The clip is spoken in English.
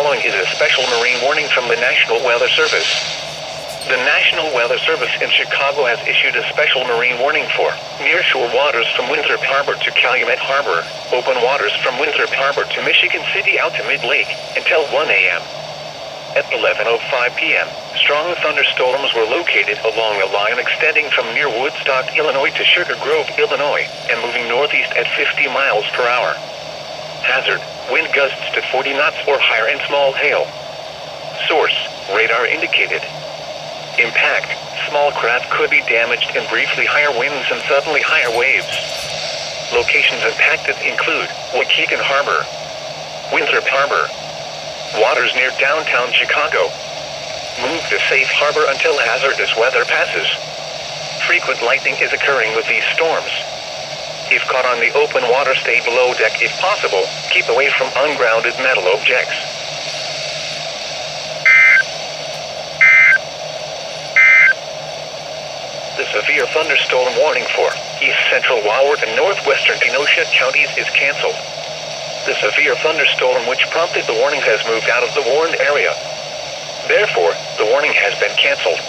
following is a special marine warning from the National Weather Service. The National Weather Service in Chicago has issued a special marine warning for nearshore waters from Winthrop Harbor to Calumet Harbor, open waters from Winthrop Harbor to Michigan City out to Mid-Lake, until 1 a.m. At 11:05 p.m., strong thunderstorms were located along a line extending from near Woodstock, Illinois to Sugar Grove, Illinois, and moving northeast at 50 miles per hour. Hazard, wind gusts to 40 knots or higher and small hail. Source, radar indicated. Impact, small craft could be damaged and briefly higher winds and suddenly higher waves. Locations impacted include Waukegan Harbor, Winthrop Harbor, waters near downtown Chicago. Move to safe harbor until hazardous weather passes. Frequent lightning is occurring with these storms. If caught on the open water, stay below deck if possible. Keep away from ungrounded metal objects. The severe thunderstorm warning for east central Wallward and northwestern Kenosha counties is canceled. The severe thunderstorm which prompted the warning has moved out of the warned area. Therefore, the warning has been canceled.